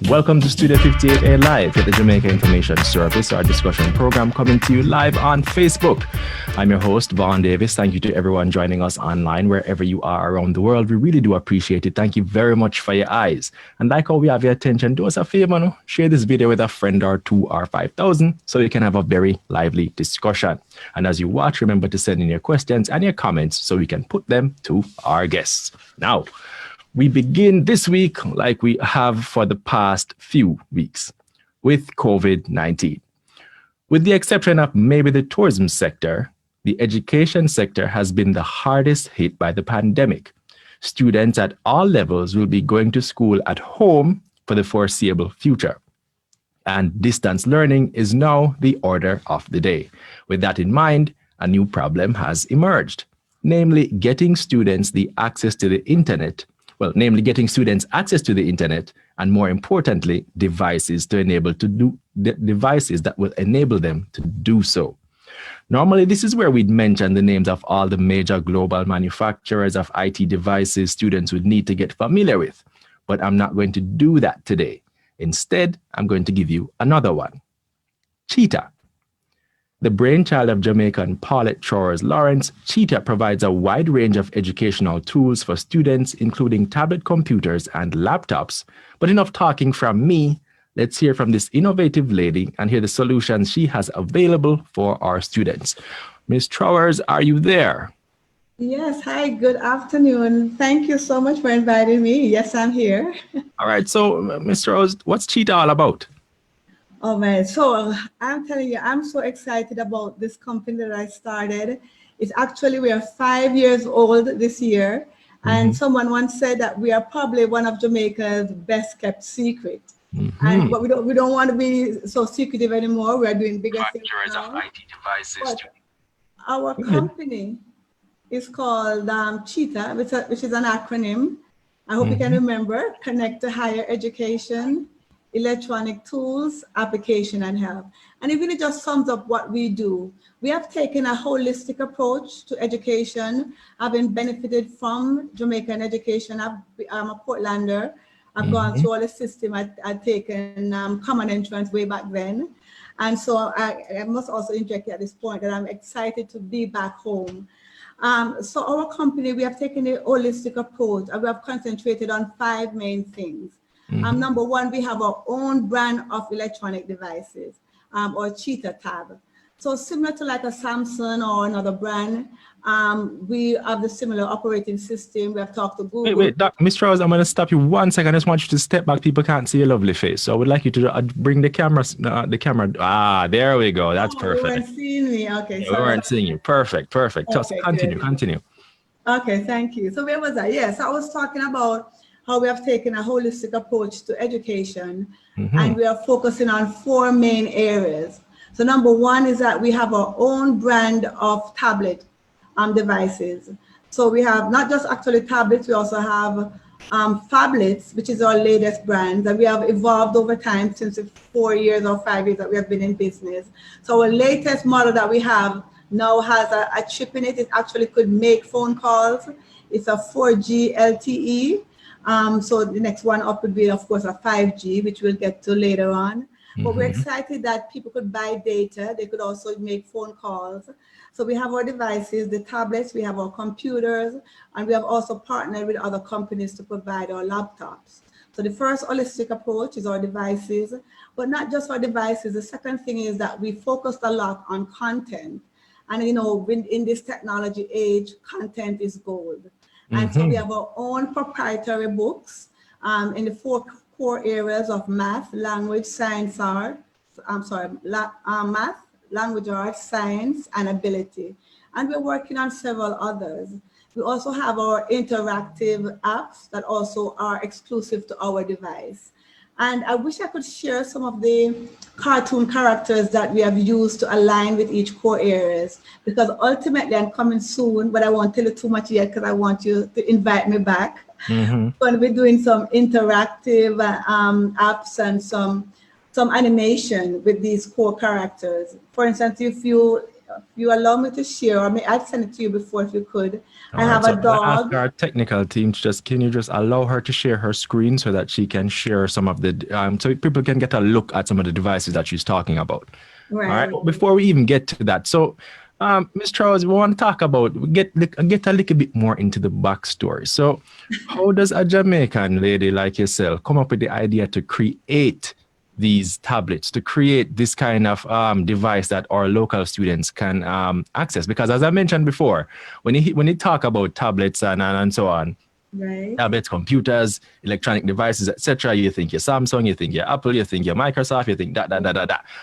Welcome to Studio 58A Live at the Jamaica Information Service, our discussion program coming to you live on Facebook. I'm your host, Vaughn Davis. Thank you to everyone joining us online, wherever you are around the world. We really do appreciate it. Thank you very much for your eyes. And like how we have your attention, do us a favor, no? Share this video with a friend or two or 5,000 so you can have a very lively discussion. And as you watch, remember to send in your questions and your comments so we can put them to our guests. Now, we begin this week, like we have for the past few weeks, with COVID-19. With the exception of maybe the tourism sector, the education sector has been the hardest hit by the pandemic. Students at all levels will be going to school at home for the foreseeable future. And distance learning is now the order of the day. With that in mind, a new problem has emerged, namely getting students access to the internet, and more importantly, devices that will enable them to do so. Normally, this is where we'd mention the names of all the major global manufacturers of IT devices students would need to get familiar with, but I'm not going to do that today. Instead, I'm going to give you another one. CHEETAH. The brainchild of Jamaican Paulette Trowers-Lawrence, CHEETAH provides a wide range of educational tools for students, including tablet computers and laptops. But enough talking from me. Let's hear from this innovative lady and hear the solutions she has available for our students. Ms. Trowers, are you there? Yes, hi, good afternoon. Thank you so much for inviting me. Yes, I'm here. All right, so Ms. Trowers, what's CHEETAH all about? Oh man, so I'm telling you, I'm so excited about this company that I started. It's actually, we are 5 years old this year. And someone once said that we are probably one of Jamaica's best kept secret. But we don't want to be so secretive anymore. We are doing bigger things now. Of IT devices. Our company is called CHEETAH, which is an acronym. I hope you can remember. Connect to Higher Education, Electronic Tools, Application, and Help. And it really just sums up what we do. We have taken a holistic approach to education. I've been benefited from Jamaican education. I'm a Portlander. I've gone through all the system. I'd taken common entrance way back then. And so I must also interject at this point that I'm excited to be back home. So our company, we have taken a holistic approach and we have concentrated on 5 main things. Number one, we have our own brand of electronic devices, or CHEETAH tab. So similar to like a Samsung or another brand, we have the similar operating system. We have talked to Google. Wait, Mr. Rose, I'm going to stop you 1 second. I just want you to step back. People can't see your lovely face. So I would like you to bring the camera. There we go. That's perfect. You weren't seeing me. Okay. We weren't seeing you. Perfect. Just continue. Okay, thank you. So where was I? Yes, I was talking about how we have taken a holistic approach to education, and we are focusing on 4 main areas. So number one is that we have our own brand of tablet devices. So we have not just actually tablets, we also have phablets, which is our latest brand that we have evolved over time since the 4 years or 5 years that we have been in business. So our latest model that we have now has a chip in it. It actually could make phone calls. It's a 4G LTE. So the next one up would be, of course, a 5G, which we'll get to later on. But we're excited that people could buy data. They could also make phone calls. So we have our devices, the tablets, we have our computers, and we have also partnered with other companies to provide our laptops. So the first holistic approach is our devices, but not just our devices. The second thing is that we focused a lot on content. And, you know, in this technology age, content is gold. And so we have our own proprietary books in the 4 core areas of math, language, science, art. Math, language, arts, science, and ability. And we're working on several others. We also have our interactive apps that also are exclusive to our device. And I wish I could share some of the cartoon characters that we have used to align with each core areas, because ultimately I'm coming soon, but I won't tell you too much yet because I want you to invite me back. We're going to be doing some interactive apps and some animation with these core characters. For instance, if you you allow me to share, or I'd send it to you before if you could. All I right, have so a I'm gonna ask dog. our technical team to can you just allow her to share her screen so that she can share some of the so people can get a look at some of the devices that she's talking about. Right. All right. Before we even get to that, so Ms. Trowers, we want to talk about get a little bit more into the backstory. So, how does a Jamaican lady like yourself come up with the idea to create these tablets, to create this kind of device that our local students can access? Because as I mentioned before, when you talk about tablets and so on, Right. tablets, computers, electronic devices, etc., you think your Samsung, you think your Apple, you think your Microsoft, you think that.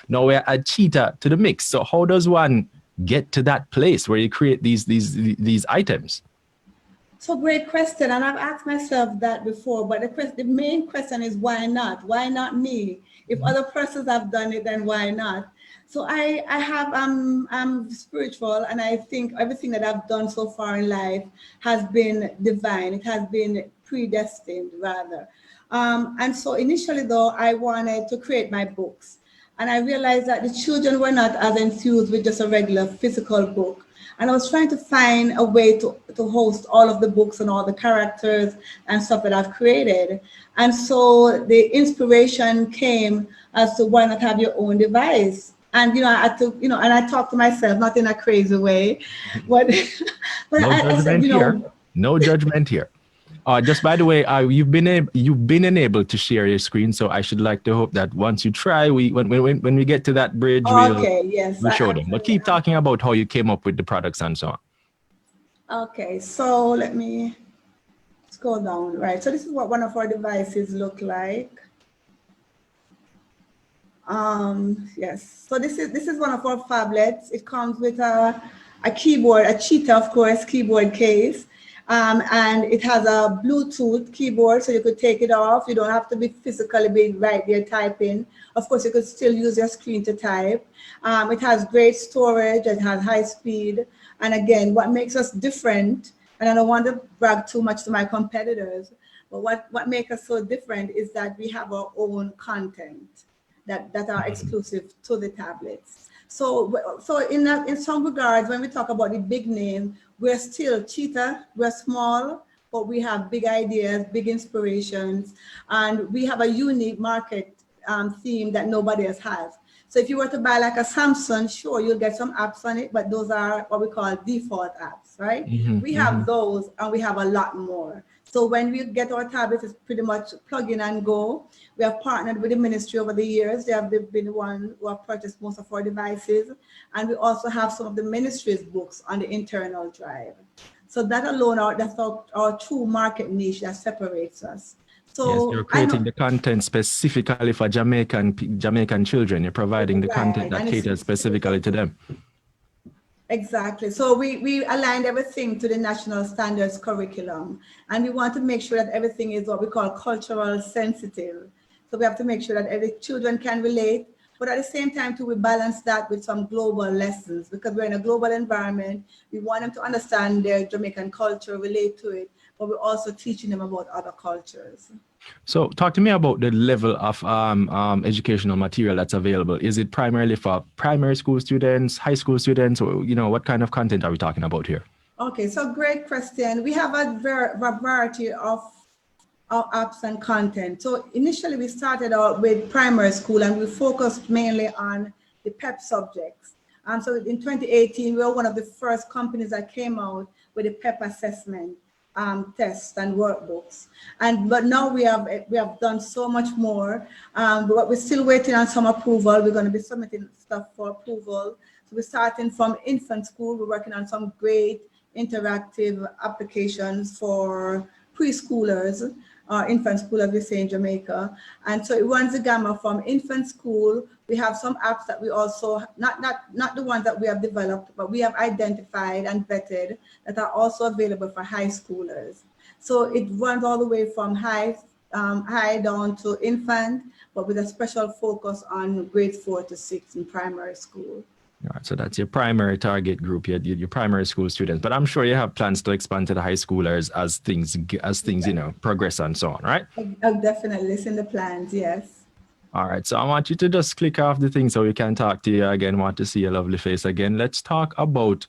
Now we're a cheetah to the mix. So how does one get to that place where you create these items? So great question, and I've asked myself that before. But the main question is why not? Why not me? If other persons have done it, then why not? So I'm spiritual, and I think everything that I've done so far in life has been divine. It has been predestined, rather. And so initially, though, I wanted to create my books, and I realized that the children were not as enthused with just a regular physical book. And I was trying to find a way to host all of the books and all the characters and stuff that I've created. And so the inspiration came as to why not have your own device. And, I had to, and I talked to myself, not in a crazy way, but, No judgment here. No judgment here. Just by the way, you've been enabled to share your screen, so I should like to hope that once you try, when we get to that bridge, we'll show them. But keep talking about how you came up with the products and so on. Okay, so let me scroll down. Right, so this is what one of our devices look like. Yes, so this is one of our phablets. It comes with a keyboard, a Cheetah, of course, keyboard case. And it has a Bluetooth keyboard, so you could take it off. You don't have to be physically being right there typing. Of course, you could still use your screen to type. It has great storage. It has high speed. And again, what makes us different, and I don't want to brag too much to my competitors, but what makes us so different is that we have our own content that are exclusive to the tablets. So in some regards, when we talk about the big name, we're still Cheetah. We're small, but we have big ideas, big inspirations, and we have a unique market theme that nobody else has. So if you were to buy like a Samsung, sure, you'll get some apps on it, but those are what we call default apps, right? We have those, and we have a lot more. So when we get our tablets, it's pretty much plug in and go. We have partnered with the ministry over the years. They have been the one who have purchased most of our devices. And we also have some of the ministry's books on the internal drive. So that alone, that's our true market niche that separates us. So yes, you're creating the content specifically for Jamaican children. You're providing the content that caters specifically to them. Exactly. So we aligned everything to the national standards curriculum, and we want to make sure that everything is what we call cultural sensitive. So we have to make sure that every children can relate, but at the same time too, we balance that with some global lessons, because we're in a global environment. We want them to understand their Jamaican culture, relate to it, but we're also teaching them about other cultures. So talk to me about the level of educational material that's available. Is it primarily for primary school students, high school students, or what kind of content are we talking about here? Okay, so great question. We have a variety of apps and content. So initially we started out with primary school, and we focused mainly on the PEP subjects. So in 2018, we were one of the first companies that came out with a PEP assessment. Tests and workbooks, but now we have done so much more, but we're still waiting on some approval. We're going to be submitting stuff for approval. So we're starting from infant school. We're working on some great interactive applications for preschoolers, infant school, as we say in Jamaica. And so it runs the gamut from infant school. We have some apps that we also, not the ones that we have developed, but we have identified and vetted that are also available for high schoolers. So it runs all the way from high down to infant, but with a special focus on grades 4 to 6 in primary school. All right, so that's your primary target group, your primary school students. But I'm sure you have plans to expand to the high schoolers as things progress and so on, right? I'll definitely listen to plans, yes. All right, so I want you to just click off the thing so we can talk to you again. Want to see your lovely face again. Let's talk about,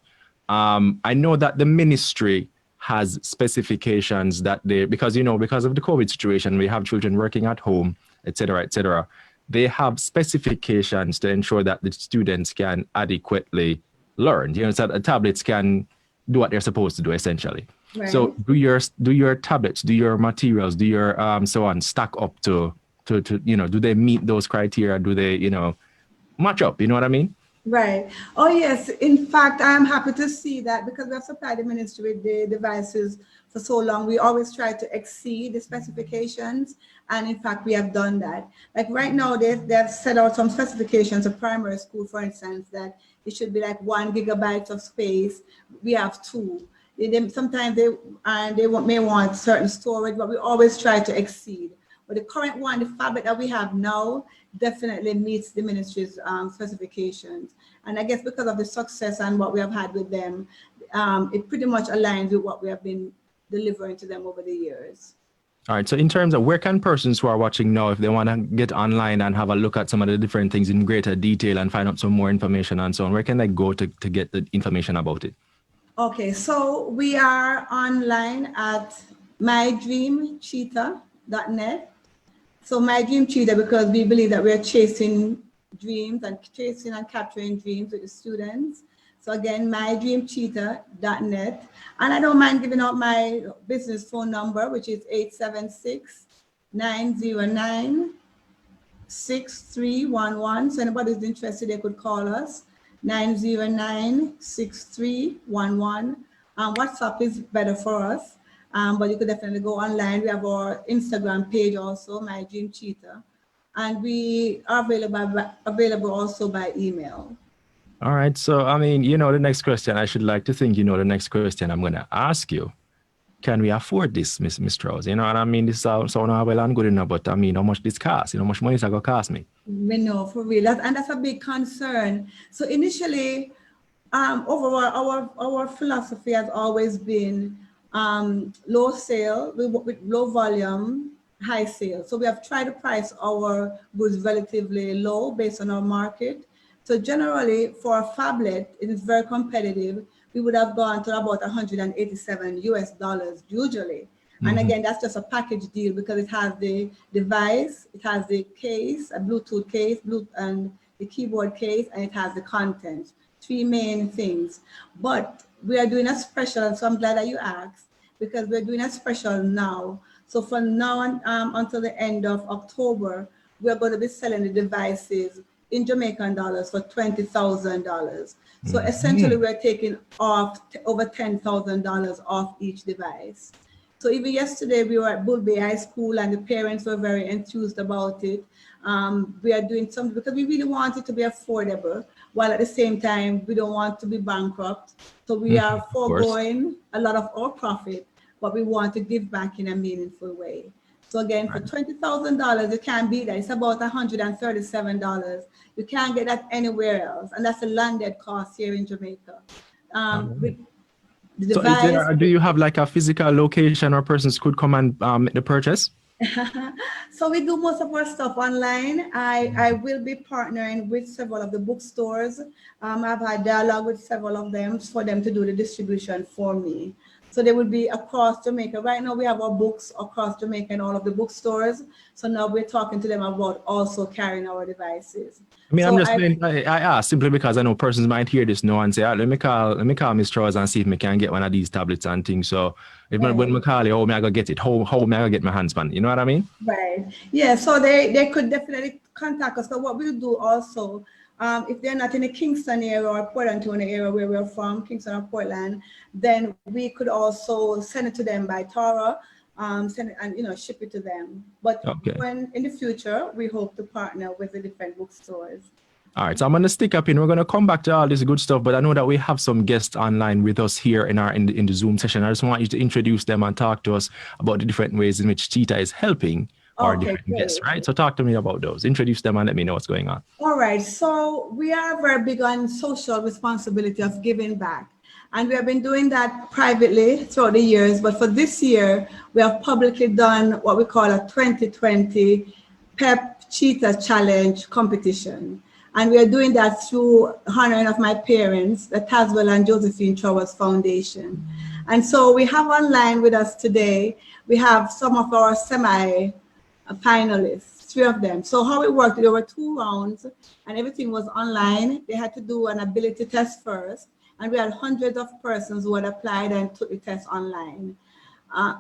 I know that the ministry has specifications that they, because, you know, because of the COVID situation, we have children working at home, et cetera, et cetera. They have specifications to ensure that the students can adequately learn, you know, so that the tablets can do what they're supposed to do, essentially. Right. So do your tablets, do your materials, do your so on stack up to you know, do they meet those criteria? Do they, you know, match up? You know what I mean? Right. Oh, yes. In fact, I'm happy to see that because we have supplied the ministry with the devices for so long. We always try to exceed the specifications. And in fact, we have done that. Like right now, they've set out some specifications of primary school, for instance, that it should be like 1 gigabyte of space. We have 2. Sometimes they may want certain storage, but we always try to exceed. But the current one, the fabric that we have now, definitely meets the ministry's specifications. And I guess because of the success and what we have had with them, it pretty much aligns with what we have been delivering to them over the years. All right. So in terms of where can persons who are watching now, if they want to get online and have a look at some of the different things in greater detail and find out some more information and so on, where can they go to get the information about it? Okay, so we are online at mydreamcheetah.net. So My Dream Cheetah, because we believe that we're chasing dreams and capturing dreams with the students. So again, mydreamcheetah.net. And I don't mind giving out my business phone number, which is 876-909-6311. So anybody's interested, they could call us, 909-6311. WhatsApp is better for us. But you could definitely go online. We have our Instagram page also, My Dream Cheetah, and we are available also by email. All right. So, I mean, you know, the next question, I should like to think, you know, the next question I'm going to ask you, can we afford this, Miss Trowers? You know what I mean? This sounds well and good enough, but I mean, how much this cost? You know, how much money is it going to cost me? We know, for real. And that's a big concern. So initially, overall, our philosophy has always been low sale with low volume, high sale. So we have tried to price our goods relatively low based on our market. So generally for a phablet, it is very competitive. We would have gone to about $187 usually. Mm-hmm. And again, that's just a package deal because it has the device, it has the case, a Bluetooth case, and the keyboard case, and it has the content. 3 main things. But we are doing a special, so I'm glad that you asked, because we're doing a special now. So from now on until the end of October, we're going to be selling the devices in Jamaican dollars for $20,000. So essentially, we're taking off over $10,000 off each device. So even yesterday, we were at Bull Bay High School, and the parents were very enthused about it. We are doing something because we really want it to be affordable, while at the same time, we don't want to be bankrupt. So we are foregoing a lot of our profit, but we want to give back in a meaningful way. So again, for $20,000, you can't beat that. It's about $137. You can't get that anywhere else. And that's a landed cost here in Jamaica. With the device, do you have like a physical location where persons could come and make the purchase? So we do most of our stuff online. I will be partnering with several of the bookstores. I've had dialogue with several of them for them to do the distribution for me. So they will be across Jamaica. Right now we have our books across Jamaica in all of the bookstores. So now we're talking to them about also carrying our devices. I mean, so I ask simply because I know persons might hear this now and say, let me call Miss Trowers and see if I can get one of these tablets and things. So if when I call you, how may I go get it? How may I get my hands on it? You know what I mean? Right. Yeah. So they could definitely contact us. So what we'll do also, if they're not in the Kingston area or Portland area where we're from, Kingston or Portland, then we could also send it to them by Tara, send it and ship it to them. But when in the future we hope to partner with the different bookstores. All right, so I'm going to stick up in. We're going to come back to all this good stuff, but I know that we have some guests online with us here in the Zoom session. I just want you to introduce them and talk to us about the different ways in which CHEETAH is helping our different guests, right? So talk to me about those. Introduce them and let me know what's going on. All right, so we are very big on social responsibility of giving back. And we have been doing that privately throughout the years, but for this year, we have publicly done what we call a 2020 Pep Cheetah Challenge competition. And we are doing that through honoring of my parents, the Tazwell and Josephine Trowers Foundation. And so we have online with us today, we have some of our semi-finalists, 3 of them. So how it worked, there were 2 rounds and everything was online. They had to do an ability test first. And we had hundreds of persons who had applied and took the test online.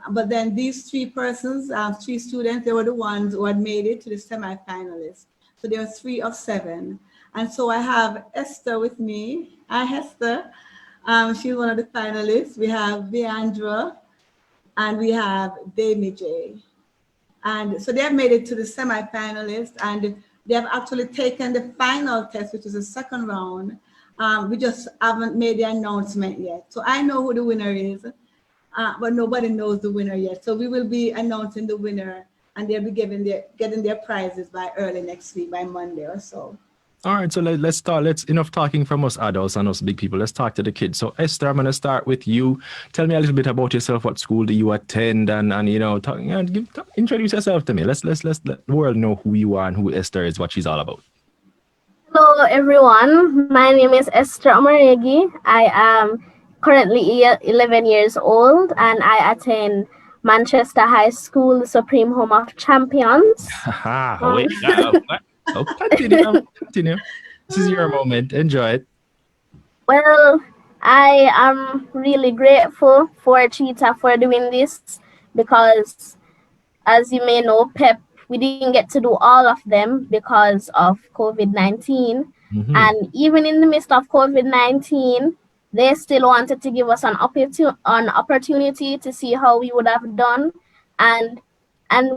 But then these 3 persons, 3 students, they were the ones who had made it to the semi-finalists. So there were 3 of 7. And so I have Esther with me. Hi, Esther. She's one of the finalists. We have Viandra and we have Damie J. And so they have made it to the semi-finalists and they have actually taken the final test, which is the 2nd round. We just haven't made the announcement yet. So I know who the winner is, but nobody knows the winner yet. So we will be announcing the winner and they'll be getting their prizes by early next week, by Monday or so. All right, so let's start. Enough talking from us adults and us big people. Let's talk to the kids. So Esther, I'm going to start with you. Tell me a little bit about yourself. What school do you attend? And introduce yourself to me. Let's let the world know who you are and who Esther is, what she's all about. Hello, everyone. My name is Esther Omaregi. I am currently 11 years old and I attend Manchester High School, the Supreme Home of Champions. Oh, continue. This is your moment. Enjoy it. Well, I am really grateful for Cheetah for doing this because, as you may know, Pep, we didn't get to do all of them because of COVID-19. Mm-hmm. And even in the midst of COVID-19, they still wanted to give us an opportunity to see how we would have done. And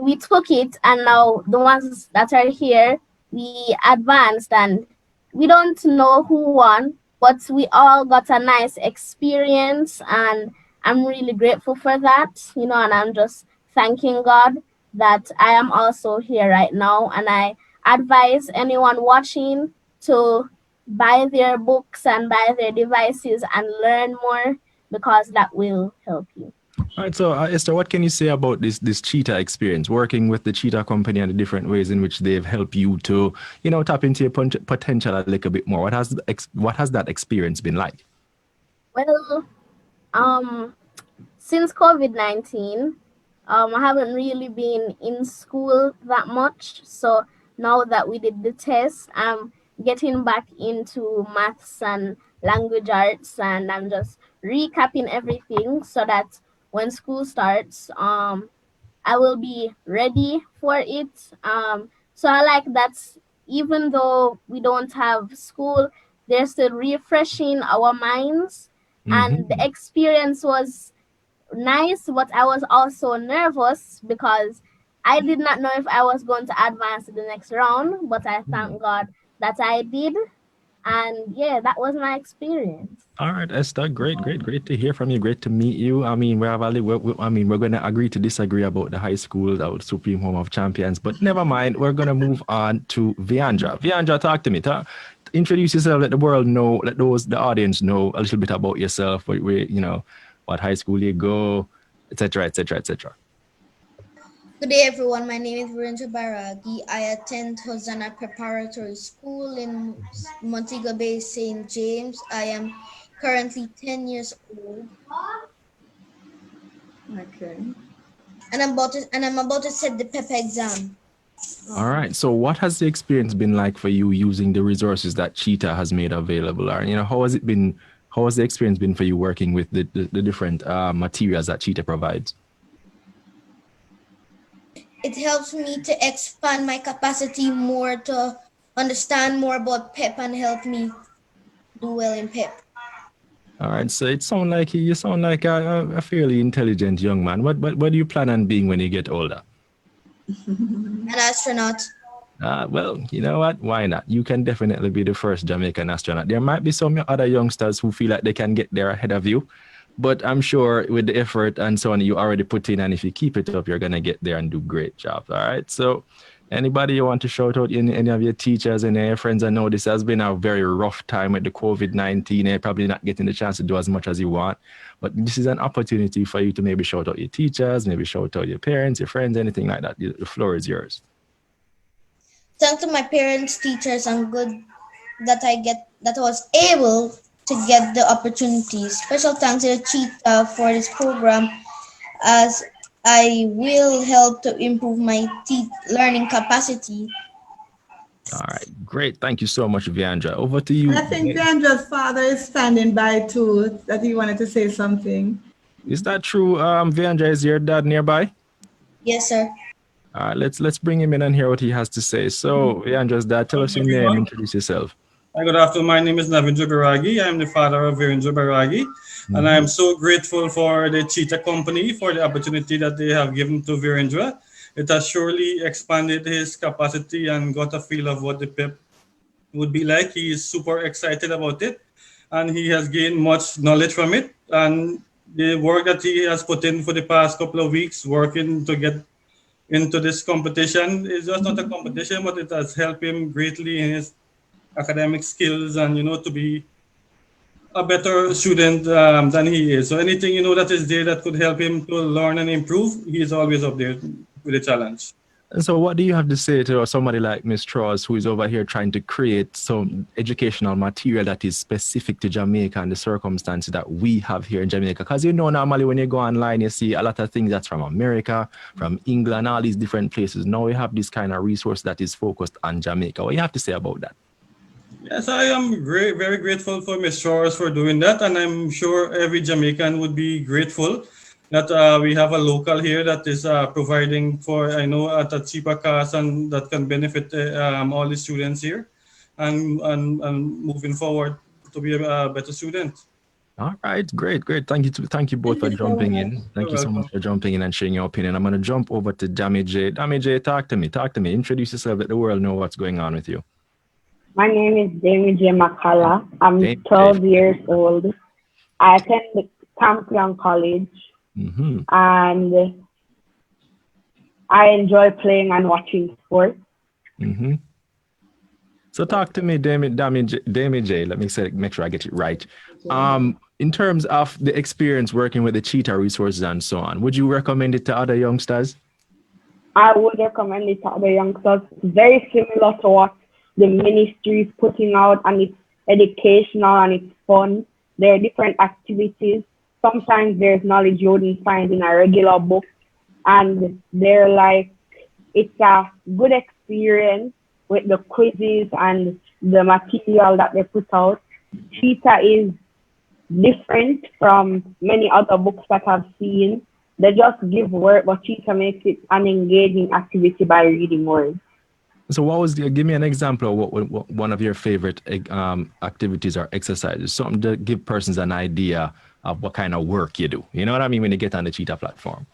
we took it. And now the ones that are here, we advanced and we don't know who won, but we all got a nice experience and I'm really grateful for that, and I'm just thanking God that I am also here right now. And I advise anyone watching to buy their books and buy their devices and learn more because that will help you. All right, so Esther, what can you say about this Cheetah experience, working with the Cheetah company and the different ways in which they've helped you to, tap into your potential a little bit more? What has that experience been like? Well, since COVID-19, I haven't really been in school that much. So now that we did the test, I'm getting back into maths and language arts, and I'm just recapping everything so that when school starts, I will be ready for it. So I like that even though we don't have school, they're still refreshing our minds. Mm-hmm. And the experience was nice, but I was also nervous because I did not know if I was going to advance to the next round, but I thank God that I did. And yeah, that was my experience. All right, Esther, great to hear from you. Great to meet you. I mean, we're going to agree to disagree about the high school, our Supreme Home of Champions, but never mind. We're going to move on to Viandra. Viandra, talk to me. Introduce yourself. Let the world know. Let the audience know a little bit about yourself. What high school you go, etc., etc., etc. Good day, everyone. My name is Virendra Baragi. I attend Hosanna Preparatory School in Montego Bay, St. James. I am currently 10 years old. Okay. And I'm about to set the Pep exam. All right. So what has the experience been like for you using the resources that Cheetah has made available? Or, how has the experience been for you working with the different materials that Cheetah provides? It helps me to expand my capacity more, to understand more about Pep and help me do well in Pep. All right, so you sound like a fairly intelligent young man. What do you plan on being when you get older? An astronaut. Well, you know what? Why not? You can definitely be the first Jamaican astronaut. There might be some other youngsters who feel like they can get there ahead of you, but I'm sure with the effort and so on you already put in, and if you keep it up, you're gonna get there and do great jobs. All right. So anybody you want to shout out, any of your teachers and your friends? I know this has been a very rough time with the COVID-19. You're probably not getting the chance to do as much as you want, but this is an opportunity for you to maybe shout out your teachers, maybe shout out your parents, your friends, anything like that. The floor is yours. Thanks to my parents, teachers, and good that I was able to get the opportunities. Special thanks to the Cheetah for this program, as I will help to improve my learning capacity. All right, great. Thank you so much, Viandra. Over to you. I think Viandra's father is standing by too, that he wanted to say something. Is that true? Viandra, is your dad nearby? Yes, sir. All right, let's bring him in and hear what he has to say. So, Viandra's dad, tell us your name, introduce yourself. Hi, good afternoon. My name is Navin Baragi. I'm the father of Virendra Baragi. And I am so grateful for the Cheetah Company for the opportunity that they have given to Virendra. It has surely expanded his capacity and got a feel of what the Pep would be like. He is super excited about it, and he has gained much knowledge from it. And the work that he has put in for the past couple of weeks, working to get into this competition, is just not a competition, but it has helped him greatly in his academic skills and, to be a better student than he is. So anything, that is there that could help him to learn and improve, he is always up there with a challenge. And so what do you have to say to somebody like Ms. Trowers, who is over here trying to create some educational material that is specific to Jamaica and the circumstances that we have here in Jamaica? Because normally when you go online, you see a lot of things that's from America, from England, all these different places. Now we have this kind of resource that is focused on Jamaica. What do you have to say about that? Yes, I am very grateful for Ms. Trowers for doing that. And I'm sure every Jamaican would be grateful that we have a local here that is providing for, at a cheaper cost, and that can benefit all the students here and moving forward to be a better student. All right, great. Thank you both for jumping in. Thank you so much for jumping in and sharing your opinion. I'm going to jump over to Damie J. Damie J, talk to me. Introduce yourself, let the world know what's going on with you. My name is Damie J. McCullough. I'm 12 years old. I attend Campion College. And I enjoy playing and watching sports. So talk to me, Damie J. Let me make sure I get it right. In terms of the experience working with the Cheetah resources and so on, would you recommend it to other youngsters? I would recommend it to other youngsters. It's very similar to what the ministry is putting out, and it's educational and it's fun. There are different activities. Sometimes there's knowledge you wouldn't find in a regular book, and it's a good experience with the quizzes and the material that they put out. Cheetah is different from many other books that I've seen. They just give work, but Cheetah makes it an engaging activity by reading words. So give me an example of what one of your favorite activities or exercises, something to give persons an idea of what kind of work you do. You know what I mean when you get on the Cheetah platform?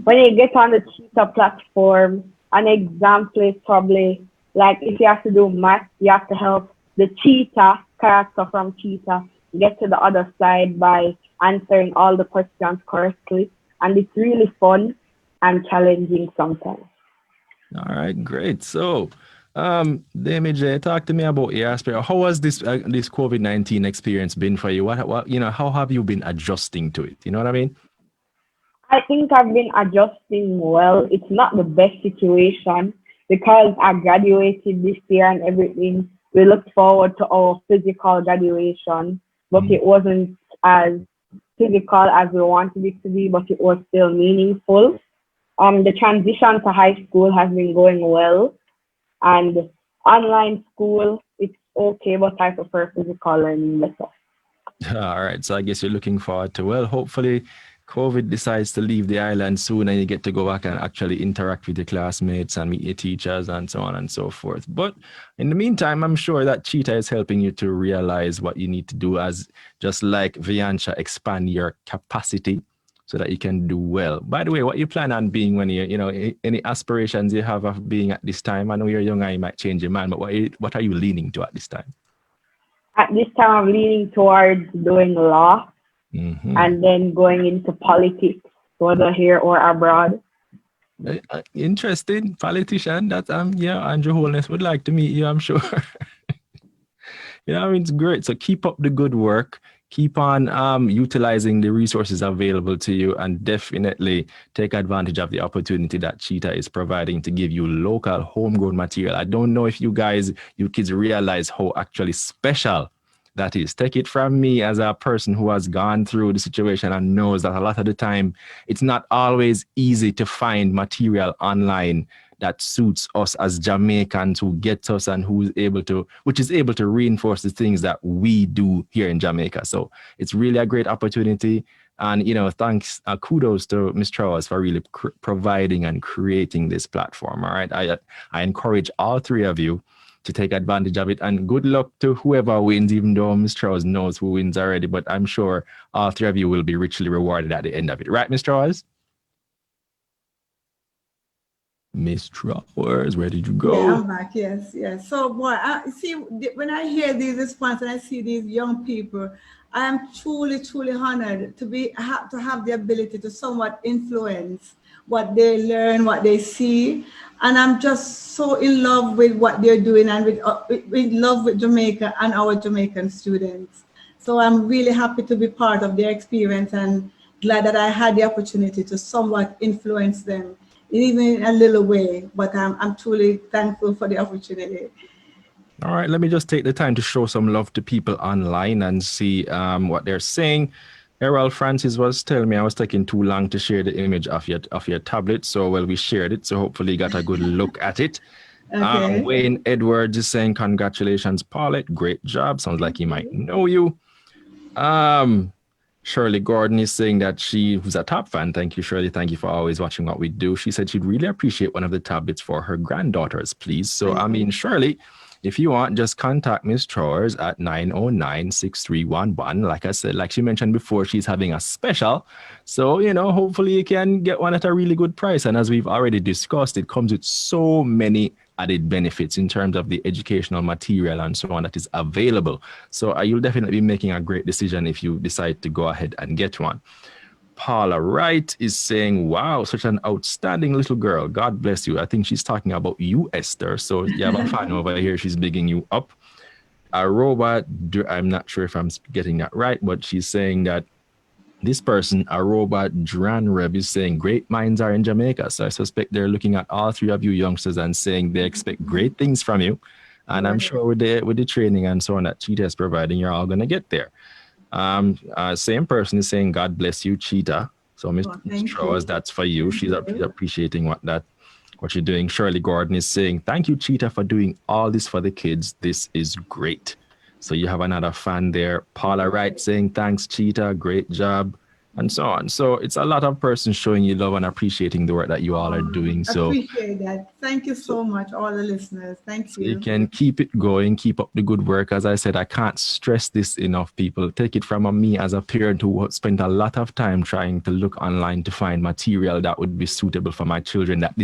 When you get on the Cheetah platform, an example is probably like if you have to do math, you have to help the Cheetah character from Cheetah get to the other side by answering all the questions correctly. And it's really fun and challenging sometimes. All right, great. So, Damie J, talk to me about your Aspirations. How has this COVID-19 experience been for you? How have you been adjusting to it? You know what I mean? I think I've been adjusting well. It's not the best situation because I graduated this year and everything. We looked forward to our physical graduation, but it wasn't as physical as we wanted it to be, but it was still meaningful. The transition to high school has been going well, and online school, it's okay, but I prefer physical learning better. All right, so I guess you're looking forward to, hopefully COVID decides to leave the island soon and you get to go back and actually interact with your classmates and meet your teachers and so on and so forth. But in the meantime, I'm sure that Cheetah is helping you to realize what you need to do, as just like Viantra, expand your capacity so that you can do well. By the way, what you plan on being when any aspirations you have of being at this time? I know you're younger, you might change your mind, but what are you leaning to at this time? At this time, I'm leaning towards doing law and then going into politics, whether here or abroad. Interesting politician. That Andrew Wholeness would like to meet you, I'm sure. It's great. So keep up the good work. keep on utilizing the resources available to you, and definitely take advantage of the opportunity that CHEETAH is providing to give you local homegrown material. I don't know if you kids realize how actually special that is. Take it from me as a person who has gone through the situation and knows that a lot of the time it's not always easy to find material online that suits us as Jamaicans, who gets us and which is able to reinforce the things that we do here in Jamaica. So it's really a great opportunity. And, thanks, kudos to Ms. Trowers for really providing and creating this platform. All right. I encourage all three of you to take advantage of it, and good luck to whoever wins, even though Ms. Trowers knows who wins already, but I'm sure all three of you will be richly rewarded at the end of it. Right, Ms. Trowers? Miss Trowers, where did you go? Yeah, I'm back. Yes. So, boy, see, when I hear these responses and I see these young people, I am truly, truly honored to have the ability to somewhat influence what they learn, what they see, and I'm just so in love with what they're doing, and in love with Jamaica and our Jamaican students. So I'm really happy to be part of their experience, and glad that I had the opportunity to somewhat influence them, even in a little way, but I'm truly thankful for the opportunity. All right, let me just take the time to show some love to people online and see what they're saying. Errol Francis was telling me I was taking too long to share the image of your tablet, so we shared it, so hopefully you got a good look at it. Okay. Wayne Edwards is saying, congratulations, Paulette, great job. Sounds like he might know you. Shirley Gordon is saying that she was a top fan. Thank you, Shirley. Thank you for always watching what we do. She said she'd really appreciate one of the tablets for her granddaughters, please. So, Shirley, if you want, just contact Ms. Trowers at 909-6311. Like I said, like she mentioned before, she's having a special. So, hopefully you can get one at a really good price. And as we've already discussed, it comes with so many added benefits in terms of the educational material and so on that is available. So you'll definitely be making a great decision if you decide to go ahead and get one. Paula Wright is saying, wow, such an outstanding little girl. God bless you. I think she's talking about you, Esther. So you have a fan over here. She's bigging you up. Aroba, I'm not sure if I'm getting that right, but she's saying that this person, Aroba Dranrev, is saying great minds are in Jamaica. So I suspect they're looking at all three of you youngsters and saying they expect great things from you. And I'm sure with the training and so on that CHEETAH is providing, you're all going to get there. Same person is saying, God bless you, CHEETAH. So Ms. Trowers, that's for you. She's appreciating what you're doing. Shirley Gordon is saying, thank you, CHEETAH, for doing all this for the kids. This is great. So you have another fan there. Paula Wright saying, thanks, CHEETAH, great job, and so on. So it's a lot of persons showing you love and appreciating the work that you all are doing. So appreciate that. Thank you so much, all the listeners. Thank you. You can keep it going, keep up the good work. As I said, I can't stress this enough, people. Take it from me as a parent who spent a lot of time trying to look online to find material that would be suitable for my children, that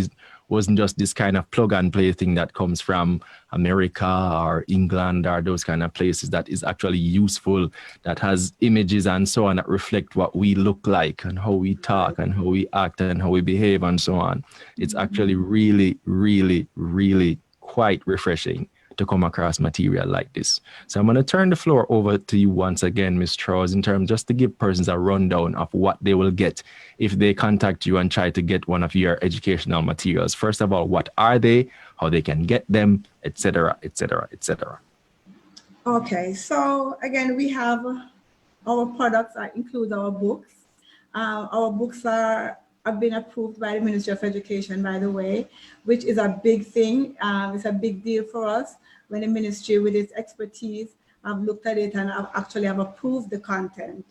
wasn't just this kind of plug and play thing that comes from America or England or those kind of places, that is actually useful, that has images and so on that reflect what we look like and how we talk and how we act and how we behave and so on. It's actually really, really, really quite refreshing to come across material like this. So I'm going to turn the floor over to you once again, Ms. Trowers, in terms just to give persons a rundown of what they will get if they contact you and try to get one of your educational materials. First of all, what are they, how they can get them, etc., etc., etc. Okay, so again, we have our products that include our books. Our books have been approved by the Ministry of Education, by the way, which is a big thing. It's a big deal for us when the ministry, with its expertise, have looked at it and actually have approved the content.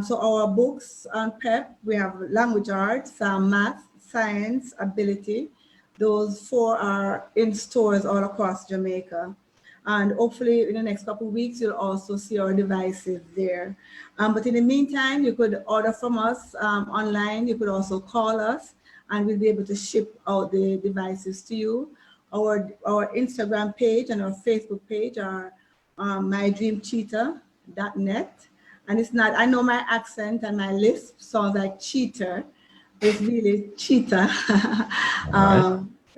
So our books on PEP, we have language arts, math, science, ability. Those 4 are in stores all across Jamaica. And hopefully in the next couple of weeks, you'll also see our devices there. But in the meantime, you could order from us online. You could also call us and we'll be able to ship out the devices to you. Our Instagram page and our Facebook page are mydreamcheetah.net. And it's not, I know my accent and my lisp sounds like cheater, but it's really cheetah.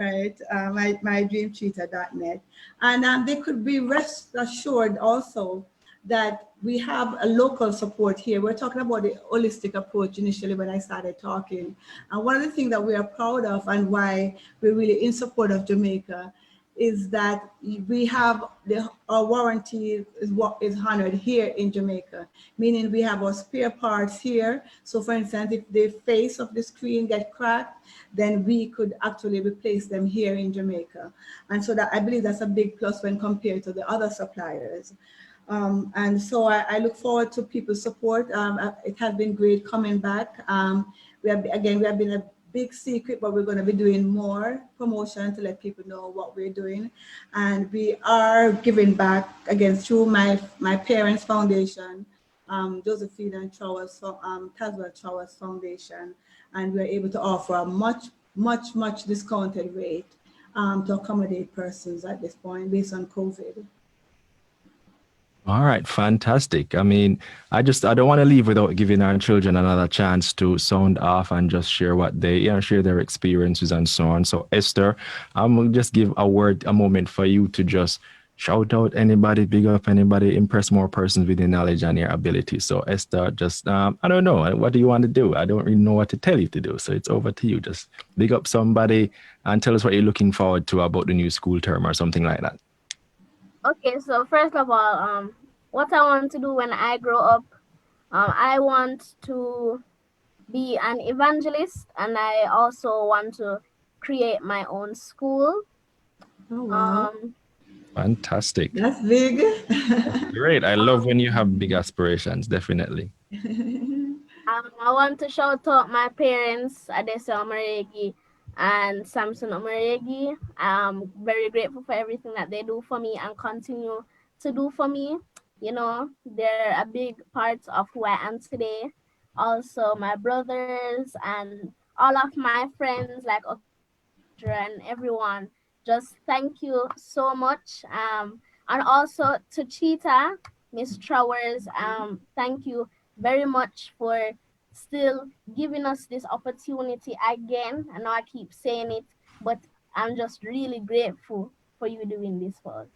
Right, mydreamcheetah.net. And they could be rest assured also that we have a local support here. We're talking about the holistic approach initially when I started talking. And one of the things that we are proud of and why we're really in support of Jamaica is that we have our warranty is what is honored here in Jamaica, meaning we have our spare parts here. So for instance, if the face of the screen get cracked, then we could actually replace them here in Jamaica. And so that I believe that's a big plus when compared to the other suppliers. And so I look forward to people's support. It has been great coming back. We have been a big secret, but we're going to be doing more promotion to let people know what we're doing. And we are giving back again through my parents' foundation, Josephine and Trowers, Caswell Trowers Foundation. And we're able to offer a much discounted rate to accommodate persons at this point based on COVID. All right, fantastic. I mean, I don't want to leave without giving our children another chance to sound off and just share what they, share their experiences and so on. So Esther, I'm going to just give a moment for you to just shout out anybody, big up anybody, impress more persons with your knowledge and your ability. So Esther, just, I don't know, what do you want to do? I don't really know what to tell you to do. So it's over to you. Just big up somebody and tell us what you're looking forward to about the new school term or something like that. Okay, so first of all, what I want to do when I grow up, I want to be an evangelist, and I also want to create my own school. Oh, wow. Fantastic. That's big. Great. I love when you have big aspirations, definitely. I want to shout out my parents, Adesa Omaregi and Samson Omaregi. I'm very grateful for everything that they do for me and continue to do for me. You know, they're a big part of who I am today. Also, my brothers and all of my friends, like and everyone, just thank you so much. And also to Cheetah, Miss Trowers, thank you very much for still giving us this opportunity again. I know I keep saying it, but I'm just really grateful for you doing this for us.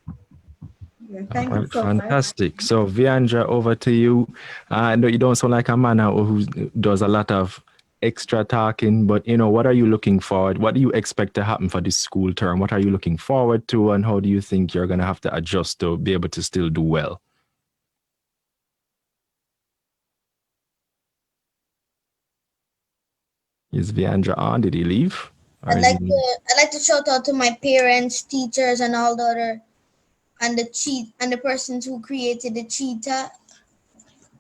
Yeah, thank you so fantastic much. So Viandra, over to you. I know you don't sound like a man who does a lot of extra talking, but what are you looking forward? What do you expect to happen for this school term? What are you looking forward to, and how do you think you're going to have to adjust to be able to still do well? Is Viandra on? Did he leave? I'd like to shout out to my parents, teachers, and all the other and the persons who created the cheetah.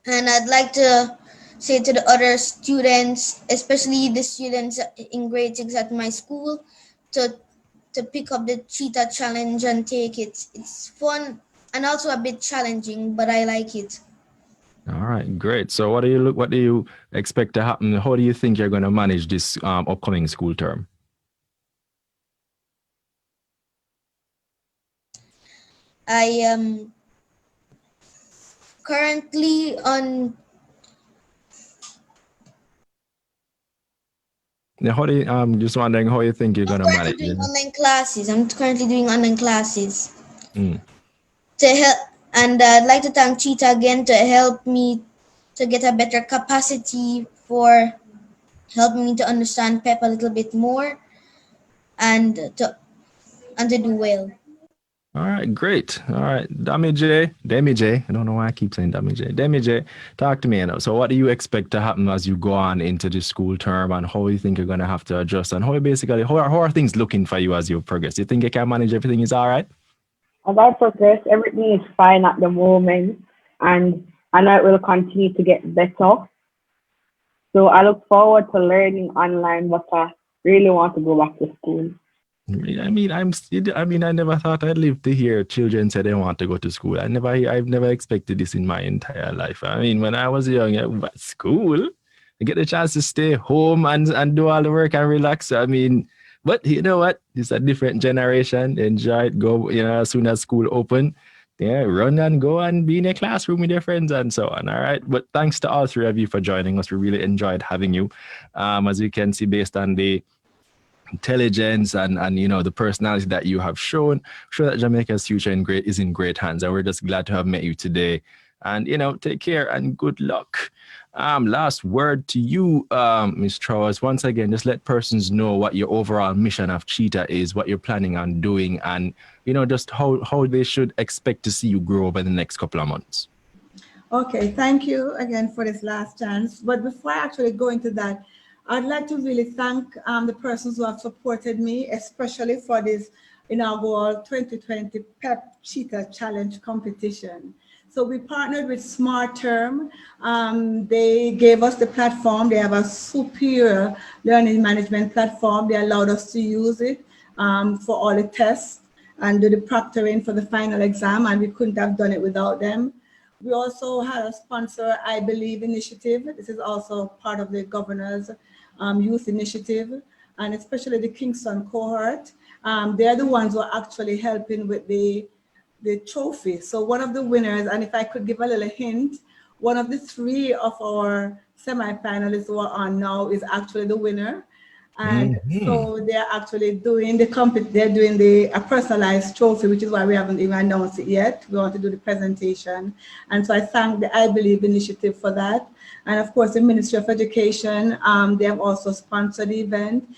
And I'd like to say to the other students, especially the students in grade 6 at my school, to pick up the cheetah challenge and take it. It's fun and also a bit challenging, but I like it. All right, great. So what do you expect to happen? How do you think you're going to manage this upcoming school term? I am currently on. How do you, just wondering how you think you're going to manage it? I'm currently doing online classes. To help, and I'd like to thank Cheetah again to help me to get a better capacity for helping me to understand Pep a little bit more and to do well. All right, great. All right, Damie J. I don't know why I keep saying Damie J. Damie J, talk to me. So what do you expect to happen as you go on into the school term, and how you think you're going to have to adjust, and how are things looking for you as you progress? You think you can manage everything is all right? As I progress, everything is fine at the moment, and I know it will continue to get better. So I look forward to learning online, but I really want to go back to school. I mean, I never thought I'd live to hear children say they want to go to school. I've never expected this in my entire life. I mean, when I was young, school, I get the chance to stay home and do all the work and relax. I mean, but you know what? It's a different generation. Enjoy it. Go, as soon as school open, run and go and be in a classroom with your friends and so on. All right. But thanks to all three of you for joining us. We really enjoyed having you. As you can see, based on the intelligence and the personality that you have shown, sure that Jamaica's future is in great hands, and we're just glad to have met you today And, take care and good luck. Last word to you, Ms. Trowers. Once again, just let persons know what your overall mission of Cheetah is, what you're planning on doing, and, just how they should expect to see you grow over the next couple of months. Okay, thank you again for this last chance. But before I actually go into that, I'd like to really thank the persons who have supported me, especially for this inaugural 2020 Pep Cheetah Challenge competition. So we partnered with Smart Term. They gave us the platform. They have a superior learning management platform. They allowed us to use it for all the tests and do the proctoring for the final exam, and we couldn't have done it without them. We also had a sponsor, I Believe initiative. This is also part of the governor's youth initiative, and especially the Kingston cohort. They're the ones who are actually helping with the trophy. So one of the winners, and if I could give a little hint, one of the 3 of our semi-finalists who are on now is actually the winner. And so they're actually doing a personalized trophy, which is why we haven't even announced it yet. We want to do the presentation. And so I thank the I Believe initiative for that. And of course, the Ministry of Education, they have also sponsored the event.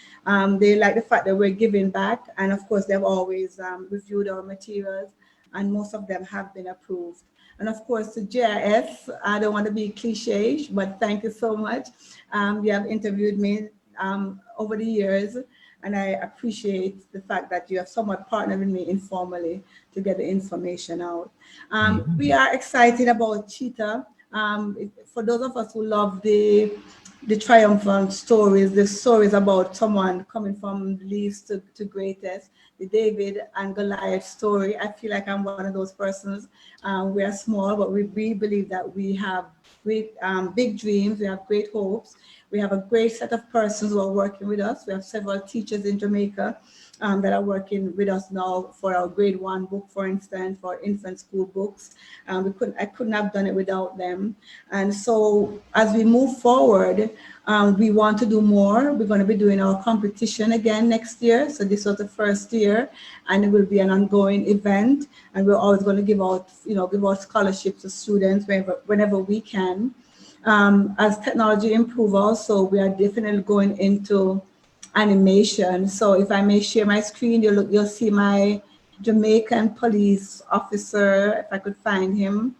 They like the fact that we're giving back. And of course, they've always reviewed our materials, and most of them have been approved. And of course, to JIS, I don't want to be cliche, but thank you so much. You have interviewed me over the years, and I appreciate the fact that you have somewhat partnered with me informally to get the information out. We are excited about Cheetah. For those of us who love the triumphant stories, the stories about someone coming from least to greatest, the David and Goliath story, I feel like I'm one of those persons. We are small, but we believe that we have great big dreams, we have great hopes. We have a great set of persons who are working with us. We have several teachers in Jamaica that are working with us now for our grade 1 book, for instance, for infant school books. I couldn't have done it without them. And so as we move forward, we want to do more. We're going to be doing our competition again next year. So this was the first year, and it will be an ongoing event. And we're always going to give out scholarships to students whenever we can. As technology improves also, we are definitely going into animation. So if I may share my screen, you'll see my Jamaican police officer, if I could find him,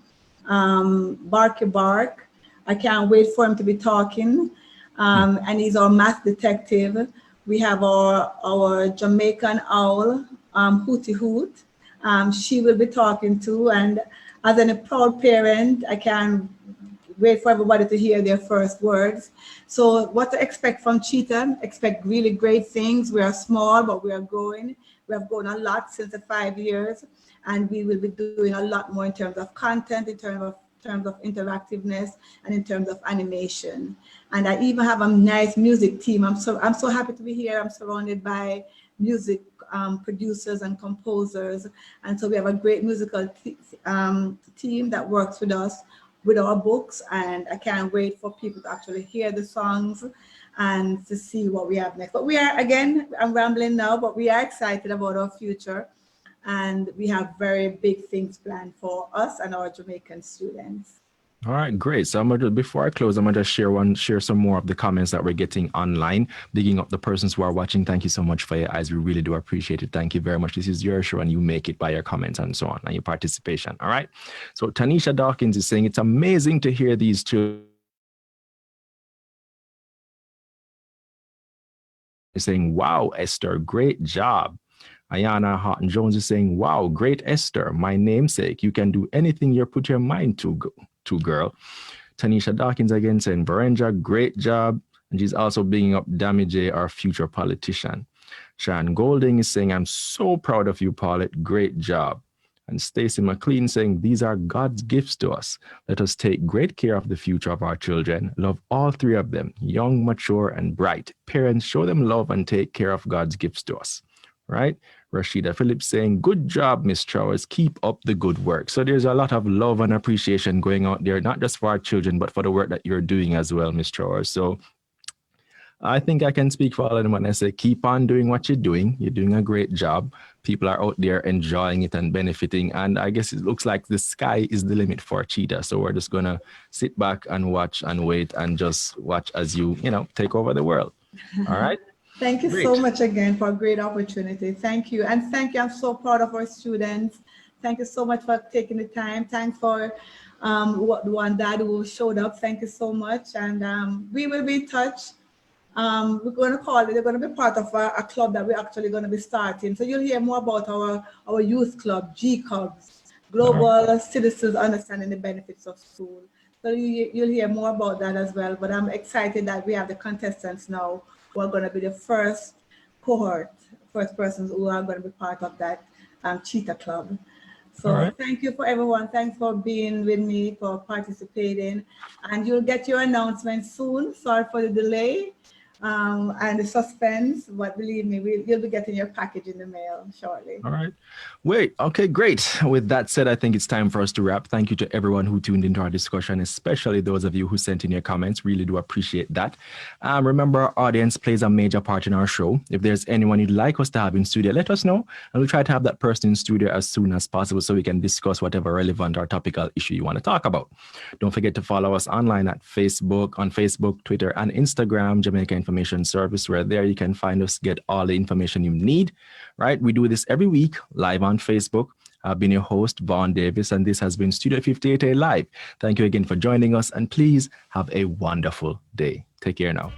Barky Bark. I can't wait for him to be talking. And he's our math detective. We have our Jamaican owl, Hootie Hoot. She will be talking too. And as a proud parent, I can't wait for everybody to hear their first words. So what to expect from Cheetah? Expect really great things. We are small, but we are growing. We have grown a lot since the 5 years, and we will be doing a lot more in terms of content, in terms of interactiveness, and in terms of animation. And I even have a nice music team. I'm so happy to be here. I'm surrounded by music producers and composers. And so we have a great musical team that works with us with our books, and I can't wait for people to actually hear the songs and to see what we have next. But we are, again, I'm rambling now, but we are excited about our future, and we have very big things planned for us and our Jamaican students. All right, great. So before I close, I'm gonna share some more of the comments that we're getting online, digging up the persons who are watching. Thank you so much for your eyes. We really do appreciate it. Thank you very much. This is your show, and you make it by your comments and so on, and your participation. All right. So Tanisha Dawkins is saying it's amazing to hear these two. Saying, wow, Esther, great job. Ayana Houghton Jones is saying, wow, great Esther, my namesake. You can do anything you put your mind to, girl. Tanisha Dawkins again saying, Berenja, great job. And she's also bringing up Damie J, our future politician. Shan Golding is saying, I'm so proud of you, Paulette. Great job. And Stacy McLean saying, these are God's gifts to us. Let us take great care of the future of our children. Love all 3 of them, young, mature, and bright. Parents, show them love and take care of God's gifts to us. Right? Rashida Phillips saying, good job, Miss Trowers. Keep up the good work. So there's a lot of love and appreciation going out there, not just for our children, but for the work that you're doing as well, Miss Trowers. So I think I can speak for all of them when I say keep on doing what you're doing. You're doing a great job. People are out there enjoying it and benefiting. And I guess it looks like the sky is the limit for Cheetah. So we're just going to sit back and watch and wait and just watch as you take over the world. All right. Thank you so much again for a great opportunity. Thank you. And thank you. I'm so proud of our students. Thank you so much for taking the time. Thanks for one dad who showed up. Thank you so much. And we will be in touch. We're going to call it, they're going to be part of a club that we're actually going to be starting. So you'll hear more about our youth club, G-Cubs, Global Citizens Understanding the Benefits of School. So you'll hear more about that as well. But I'm excited that we have the contestants now who are going to be the first cohort, first persons who are going to be part of that Cheetah Club. So thank you for everyone. Thanks for being with me, for participating. And you'll get your announcement soon. Sorry for the delay. And the suspense, but believe me, you'll be getting your package in the mail shortly. All right. Wait. Okay, great. With that said, I think it's time for us to wrap. Thank you to everyone who tuned into our discussion, especially those of you who sent in your comments. Really do appreciate that. Remember, our audience plays a major part in our show. If there's anyone you'd like us to have in studio, let us know, and we'll try to have that person in studio as soon as possible so we can discuss whatever relevant or topical issue you want to talk about. Don't forget to follow us online at on Facebook, Twitter, and Instagram, Jamaica Information Service, where there you can find us, get all the information you need, right? We do this every week live on Facebook. I've been your host, Vaughn Davis, and this has been Studio 58A Live. Thank you again for joining us, and please have a wonderful day. Take care now.